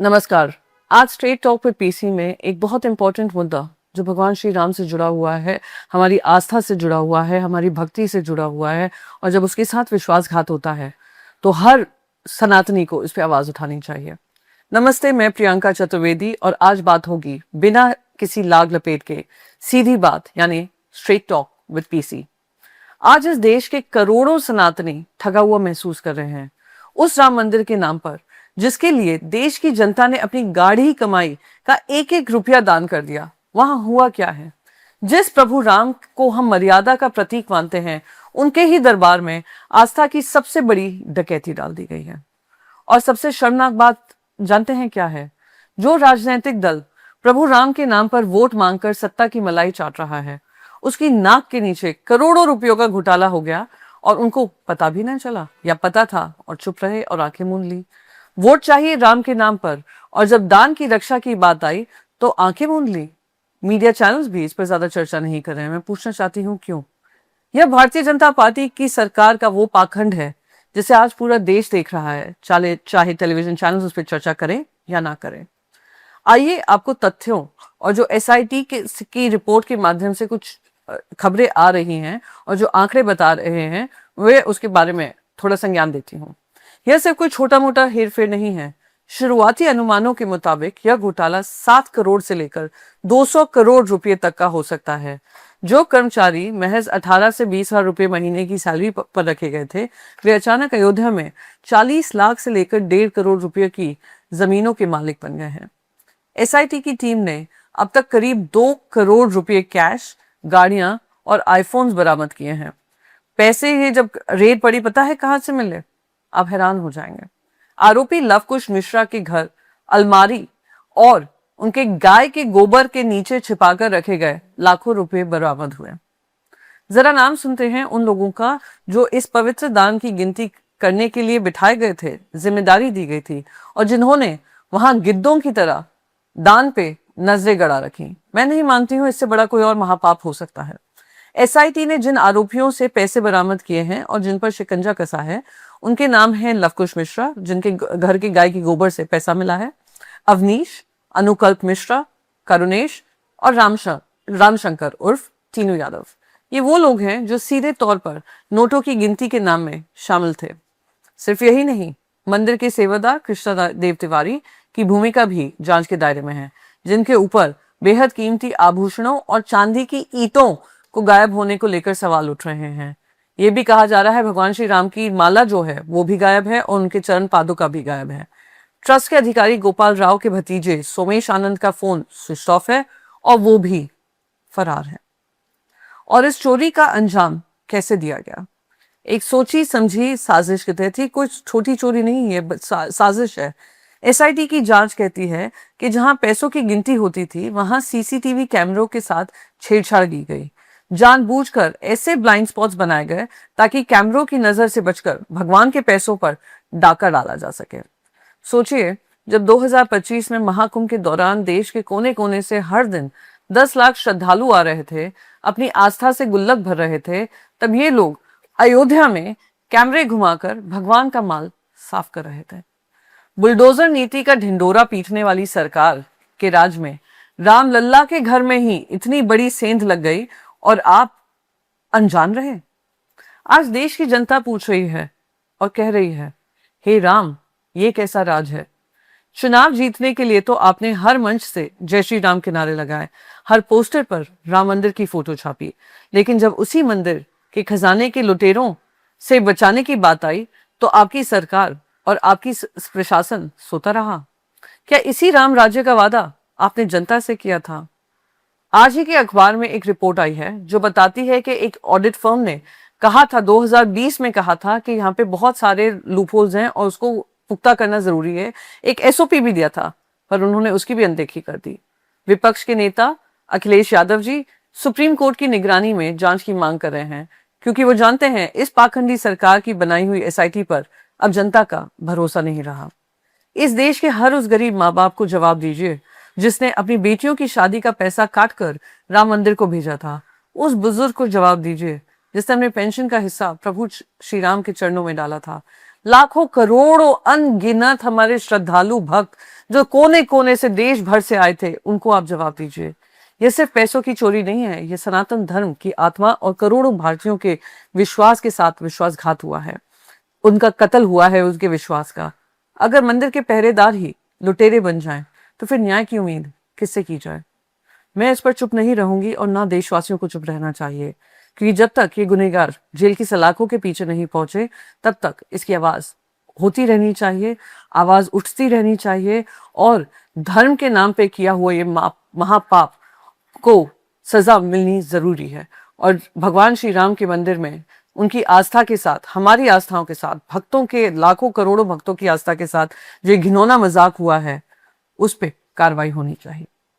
नमस्कार। आज straight talk पे पीसी में एक बहुत इंपॉर्टेंट मुद्दा जो भगवान श्री राम से जुड़ा हुआ है, हमारी आस्था से जुड़ा हुआ है, हमारी भक्ति से जुड़ा हुआ है, और जब उसके साथ विश्वासघात होता है तो हर सनातनी को इस पे आवाज उठानी चाहिए। नमस्ते, मैं प्रियंका चतुर्वेदी और आज बात होगी बिना किसी लाग लपेट के, सीधी बात यानी स्ट्रेट टॉक विद पीसी। आज इस देश के करोड़ों सनातनी ठगा हुआ महसूस कर रहे हैं उस राम मंदिर के नाम पर, जिसके लिए देश की जनता ने अपनी गाढ़ी कमाई का एक एक रुपया दान कर दिया। वहां हुआ क्या है? जिस प्रभु राम को हम मर्यादा का प्रतीक मानते हैं, उनके ही दरबार में आस्था की सबसे बड़ी डकैती डाल दी गई है। और सबसे शर्मनाक बात जानते हैं क्या है? जो राजनीतिक दल प्रभु राम के नाम पर वोट मांगकर सत्ता की मलाई चाट रहा है, उसकी नाक के नीचे करोड़ों रुपयों का घोटाला हो गया और उनको पता भी नहीं चला, या पता था और चुप रहे और आंखें मूंद ली। वोट चाहिए राम के नाम पर, और जब दान की रक्षा की बात आई तो आंखें मूंद ली। मीडिया चैनल्स भी इस पर ज्यादा चर्चा नहीं कर रहे हैं। मैं पूछना चाहती हूँ क्यों? यह भारतीय जनता पार्टी की सरकार का वो पाखंड है जिसे आज पूरा देश देख रहा है, चाहे टेलीविजन चैनल्स उस पर चर्चा करें या ना करें। आइए आपको तथ्यों और जो एसआईटी की रिपोर्ट के माध्यम से कुछ खबरें आ रही हैं और जो आंकड़े बता रहे हैं वे उसके बारे में थोड़ा संज्ञान देती हूँ। यह सिर्फ कोई छोटा मोटा हेरफेर नहीं है। शुरुआती अनुमानों के मुताबिक यह घोटाला 7 करोड़ से लेकर 200 करोड़ रुपए तक का हो सकता है। जो कर्मचारी महज 18 से 20 हजार रुपए महीने की सैलरी पर रखे गए थे, वे अचानक अयोध्या में 40 लाख से लेकर 1.5 करोड़ रुपए की जमीनों के मालिक बन गए हैं। एसआईटी की टीम ने अब तक करीब 2 करोड़ रुपए कैश, गाड़ियां और आईफोन्स बरामद किए हैं। पैसे ये जब रेड पड़ी, पता है कहां से मिले? आप हैरान हो जाएंगे। आरोपी लवकुश मिश्रा के घर अलमारी और उनके गाय के गोबर के नीचे छिपाकर रखे गए लाखों रुपए बरामद हुए। जरा नाम सुनते हैं उन लोगों का जो इस पवित्र दान की गिनती करने के लिए बिठाए गए थे, जिम्मेदारी दी गई थी, और जिन्होंने वहां गिद्धों की तरह दान पे नजरें गड़ा रखी। मैं नहीं मानती हूं इससे बड़ा कोई और महापाप हो सकता है। एसआईटी ने जिन आरोपियों से पैसे बरामद किए हैं और जिन पर शिकंजा कसा है, उनके नाम हैं लवकुश मिश्रा, जिनके घर के गाय की गोबर से पैसा मिला है, अवनीश, अनुकल्प मिश्रा, करुणेश और रामशंकर उर्फ टीनू यादव। ये वो लोग हैं जो सीधे तौर पर नोटों की गिनती के नाम में शामिल थे। सिर्फ यही नहीं, मंदिर के सेवादार कृष्णा देव तिवारी की भूमिका भी जांच के दायरे में है, जिनके ऊपर बेहद कीमती आभूषणों और चांदी की ईंटों को गायब होने को लेकर सवाल उठ रहे हैं। ये भी कहा जा रहा है भगवान श्री राम की माला जो है वो भी गायब है और उनके चरण पादुका भी गायब है। ट्रस्ट के अधिकारी गोपाल राव के भतीजे सोमेश आनंद का फोन स्विच ऑफ है और वो भी फरार है। और इस चोरी का अंजाम कैसे दिया गया? एक सोची समझी साजिश के तहत ही। कोई छोटी चोरी नहीं है, साजिश है। एसआईटी की जांच कहती है कि जहां पैसों की गिनती होती थी, वहां सीसीटीवी कैमरों के साथ छेड़छाड़ की गई। जानबूझकर ऐसे ब्लाइंड स्पॉट्स बनाए गए ताकि कैमरों की नजर से बचकर भगवान के पैसों पर डाका डाला जा सके। सोचिए, जब 2025 में महाकुंभ के दौरान देश के कोने कोने से हर दिन 10 लाख श्रद्धालु आ रहे थे, अपनी आस्था से गुल्लक भर रहे थे, तब ये लोग अयोध्या में कैमरे घुमाकर भगवान का माल साफ कर रहे थे। बुलडोजर नीति का ढिंडोरा पीटने वाली सरकार के राज में राम लल्ला के घर में ही इतनी बड़ी सेंध लग गई और आप अनजान रहे। आज देश की जनता पूछ रही है और कह रही है, हे राम, ये कैसा राज है? चुनाव जीतने के लिए तो आपने हर मंच से जय श्री राम के नारे लगाए, हर पोस्टर पर राम मंदिर की फोटो छापी, लेकिन जब उसी मंदिर के खजाने के लुटेरों से बचाने की बात आई तो आपकी सरकार और आपकी प्रशासन सोता रहा। क्या इसी राम राज्य का वादा आपने जनता से किया था? आज ही के अखबार में एक रिपोर्ट आई है जो बताती है कि एक ऑडिट फर्म ने कहा था, 2020 में कहा था कि यहाँ पे बहुत सारे लूपहोल्स हैं और उसको पुख्ता करना जरूरी है। एक एसओपी भी दिया था, पर उन्होंने उसकी भी अनदेखी कर दी। विपक्ष के नेता अखिलेश यादव जी सुप्रीम कोर्ट की निगरानी में जांच की मांग कर रहे हैं, क्योंकि वो जानते हैं इस पाखंडी सरकार की बनाई हुई एसआईटी पर अब जनता का भरोसा नहीं रहा। इस देश के हर उस गरीब माँ बाप को जवाब दीजिए जिसने अपनी बेटियों की शादी का पैसा काटकर राम मंदिर को भेजा था। उस बुजुर्ग को जवाब दीजिए जिसने अपने पेंशन का हिस्सा प्रभु श्री राम के चरणों में डाला था। लाखों करोड़ों अनगिनत हमारे श्रद्धालु भक्त जो कोने कोने से देश भर से आए थे, उनको आप जवाब दीजिए। ये सिर्फ पैसों की चोरी नहीं है, ये सनातन धर्म की आत्मा और करोड़ों भारतीयों के विश्वास के साथ विश्वासघात हुआ है, उनका कत्ल हुआ है उनके विश्वास का। अगर मंदिर के पहरेदार ही लुटेरे बन जाएं, तो फिर न्याय की उम्मीद किससे की जाए? मैं इस पर चुप नहीं रहूंगी और ना देशवासियों को चुप रहना चाहिए, क्योंकि जब तक ये गुनहगार जेल की सलाखों के पीछे नहीं पहुंचे, तब तक इसकी आवाज होती रहनी चाहिए, आवाज उठती रहनी चाहिए, और धर्म के नाम पे किया हुआ ये महापाप को सजा मिलनी जरूरी है। और भगवान श्री राम के मंदिर में उनकी आस्था के साथ, हमारी आस्थाओं के साथ, भक्तों के लाखों करोड़ों भक्तों की आस्था के साथ जो घिनौना मजाक हुआ है, उस पे कार्रवाई होनी चाहिए।